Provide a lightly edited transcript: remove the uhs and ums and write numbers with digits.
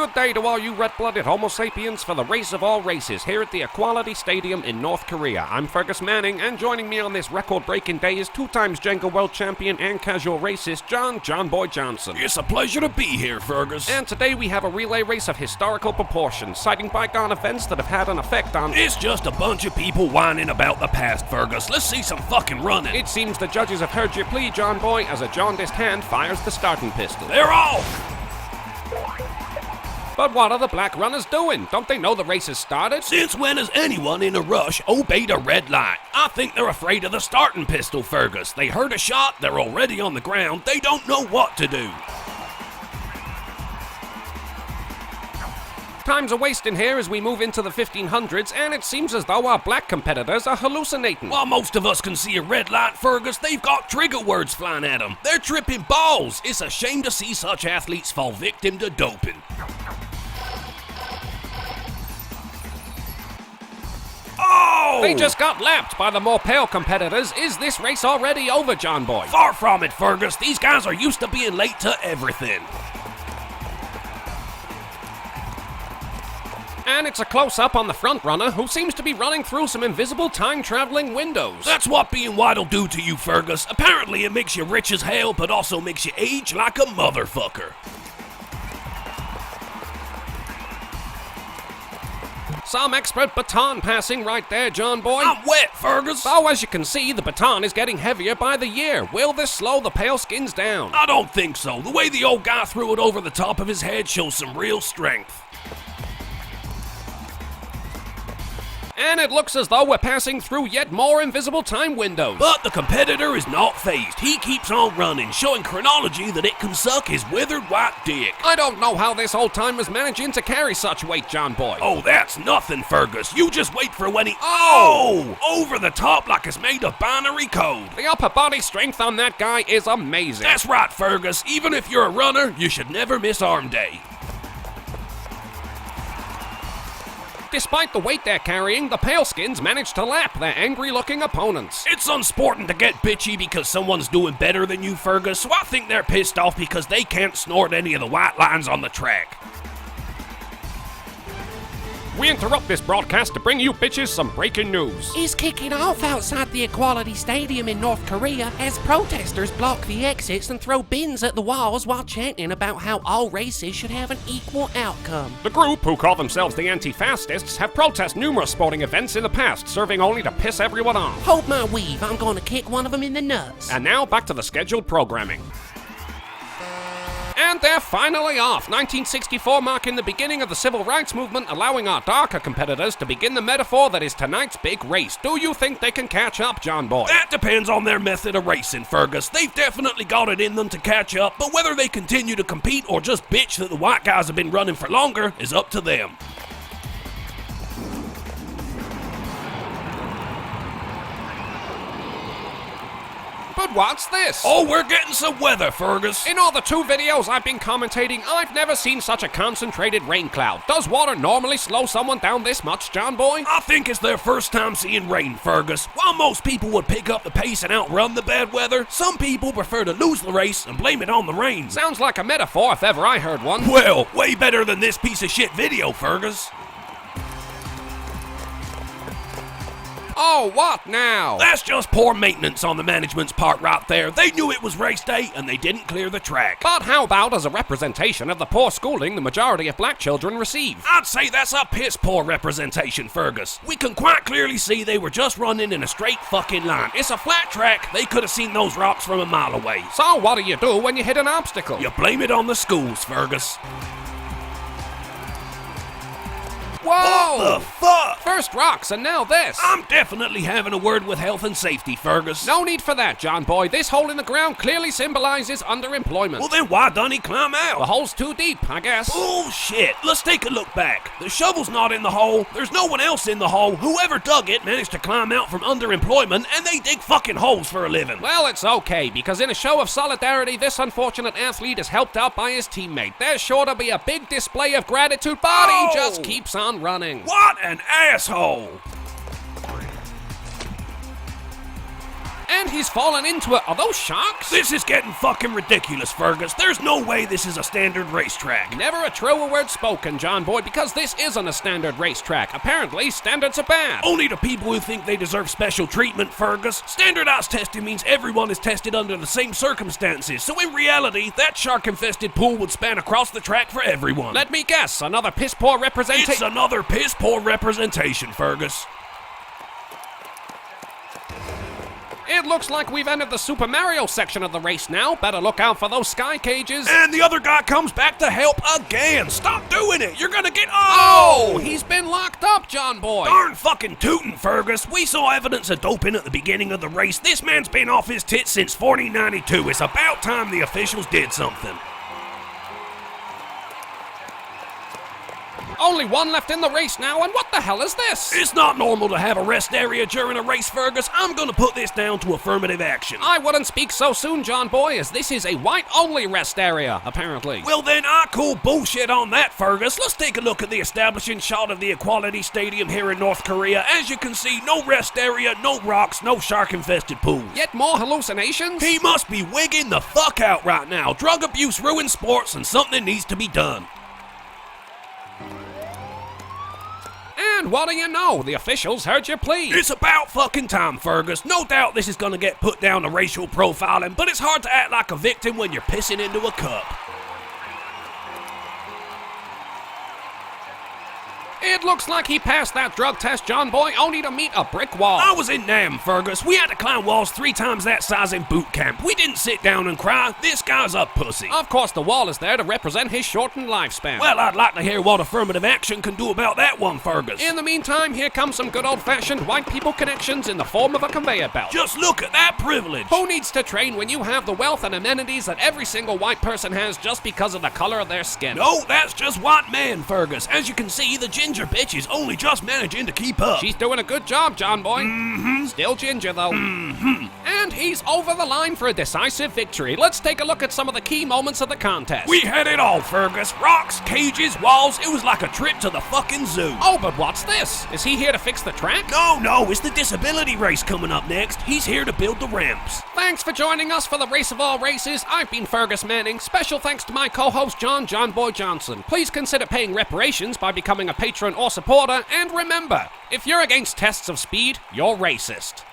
Good day to all you red-blooded Homo sapiens for the race of all races here at the Equality Stadium in North Korea. I'm Fergus Manning, and joining me on this record-breaking day is two-times Jenga world champion and casual racist John Boy Johnson. It's a pleasure to be here, Fergus. And today we have a relay race of historical proportions, citing bygone events that have had an effect on... It's just a bunch of people whining about the past, Fergus. Let's see some fucking running. It seems the judges have heard your plea, John Boy, as a jaundiced hand fires the starting pistol. They're off! But what are the black runners doing? Don't they know the race has started? Since when has anyone in a rush obeyed a red light? I think they're afraid of the starting pistol, Fergus. They heard a shot, they're already on the ground, they don't know what to do. Time's a wasting here as we move into the 1500s, and it seems as though our black competitors are hallucinating. While most of us can see a red light, Fergus, they've got trigger words flying at them. They're tripping balls. It's a shame to see such athletes fall victim to doping. Oh! They just got lapped by the more pale competitors. Is this race already over, John Boy? Far from it, Fergus. These guys are used to being late to everything. And it's a close-up on the front runner, who seems to be running through some invisible time-traveling windows. That's what being white'll do to you, Fergus. Apparently it makes you rich as hell, but also makes you age like a motherfucker. Some expert baton passing right there, John Boy. I'm wet, Fergus. So as you can see, the baton is getting heavier by the year. Will this slow the pale skins down? I don't think so. The way the old guy threw it over the top of his head shows some real strength. And it looks as though we're passing through yet more invisible time windows. But the competitor is not fazed. He keeps on running, showing chronology that it can suck his withered white dick. I don't know how this old timer's managing to carry such weight, John Boy. Oh, that's nothing, Fergus. You just wait for when he... Oh! Over the top like it's made of binary code. The upper body strength on that guy is amazing. That's right, Fergus. Even if you're a runner, you should never miss arm day. Despite the weight they're carrying, the paleskins manage to lap their angry-looking opponents. It's unsporting to get bitchy because someone's doing better than you, Fergus, so I think they're pissed off because they can't snort any of the white lines on the track. We interrupt this broadcast to bring you bitches some breaking news. Is kicking off outside the Equality Stadium in North Korea as protesters block the exits and throw bins at the walls while chanting about how all races should have an equal outcome. The group, who call themselves the Anti-Fascists, have protested numerous sporting events in the past, serving only to piss everyone off. Hold my weave, I'm gonna kick one of them in the nuts. And now back to the scheduled programming. And they're finally off, 1964 marking the beginning of the civil rights movement, allowing our darker competitors to begin the metaphor that is tonight's big race. Do you think they can catch up, John Boy? That depends on their method of racing, Fergus. They've definitely got it in them to catch up, but whether they continue to compete or just bitch that the white guys have been running for longer is up to them. But what's this? Oh, we're getting some weather, Fergus. In all the two videos I've been commentating, I've never seen such a concentrated rain cloud. Does water normally slow someone down this much, John Boy? I think it's their first time seeing rain, Fergus. While most people would pick up the pace and outrun the bad weather, some people prefer to lose the race and blame it on the rain. Sounds like a metaphor if ever I heard one. Well, way better than this piece of shit video, Fergus. Oh, what now? That's just poor maintenance on the management's part right there. They knew it was race day and they didn't clear the track. But how about as a representation of the poor schooling the majority of black children receive? I'd say that's a piss poor representation, Fergus. We can quite clearly see they were just running in a straight fucking line. It's a flat track. They could have seen those rocks from a mile away. So what do you do when you hit an obstacle? You blame it on the schools, Fergus. Whoa! What the fuck? First rocks and now this. I'm definitely having a word with health and safety, Fergus. No need for that, John Boy. This hole in the ground clearly symbolizes underemployment. Well then why don't he climb out? The hole's too deep, I guess. Bullshit. Let's take a look back. The shovel's not in the hole. There's no one else in the hole. Whoever dug it managed to climb out from underemployment, and they dig fucking holes for a living. Well, it's okay, because in a show of solidarity, this unfortunate athlete is helped out by his teammate. There's sure to be a big display of gratitude, but he just keeps on running. What an asshole! And he's fallen into it. Are those sharks? This is getting fucking ridiculous, Fergus. There's no way this is a standard racetrack. Never a truer word spoken, John Boy, because this isn't a standard racetrack. Apparently, standards are bad. Only to people who think they deserve special treatment, Fergus. Standardized testing means everyone is tested under the same circumstances, so in reality, that shark-infested pool would span across the track for everyone. Let me guess, another piss-poor representation. It's another piss-poor representation, Fergus. It looks like we've entered the Super Mario section of the race now. Better look out for those sky cages. And the other guy comes back to help again. Stop doing it. You're gonna get... Oh, he's been locked up, John Boy. Darn fucking tootin', Fergus. We saw evidence of doping at the beginning of the race. This man's been off his tits since 1492. It's about time the officials did something. Only one left in the race now, and what the hell is this? It's not normal to have a rest area during a race, Fergus. I'm gonna put this down to affirmative action. I wouldn't speak so soon, John Boy, as this is a white-only rest area, apparently. Well then, I call bullshit on that, Fergus. Let's take a look at the establishing shot of the Equality Stadium here in North Korea. As you can see, no rest area, no rocks, no shark-infested pools. Yet more hallucinations? He must be wigging the fuck out right now. Drug abuse ruins sports and something needs to be done. And what do you know? The officials heard your plea. It's about fucking time, Fergus. No doubt this is gonna get put down to racial profiling, but it's hard to act like a victim when you're pissing into a cup. It looks like he passed that drug test, John Boy, only to meet a brick wall. I was in Nam, Fergus. We had to climb walls 3 times that size in boot camp. We didn't sit down and cry. This guy's a pussy. Of course, the wall is there to represent his shortened lifespan. Well, I'd like to hear what affirmative action can do about that one, Fergus. In the meantime, here comes some good old-fashioned white people connections in the form of a conveyor belt. Just look at that privilege. Who needs to train when you have the wealth and amenities that every single white person has just because of the color of their skin? No, that's just white man, Fergus. As you can see, the ginger bitch is only just managing to keep up. She's doing a good job, John Boy. Still ginger, though. And he's over the line for a decisive victory. Let's take a look at some of the key moments of the contest. We had it all, Fergus. Rocks, cages, walls. It was like a trip to the fucking zoo. Oh, but what's this? Is he here to fix the track? No, it's the disability race coming up next. He's here to build the ramps. Thanks for joining us for the race of all races. I've been Fergus Manning. Special thanks to my co-host, John Boy Johnson. Please consider paying reparations by becoming a patron or supporter. And remember, if you're against tests of speed, you're racist.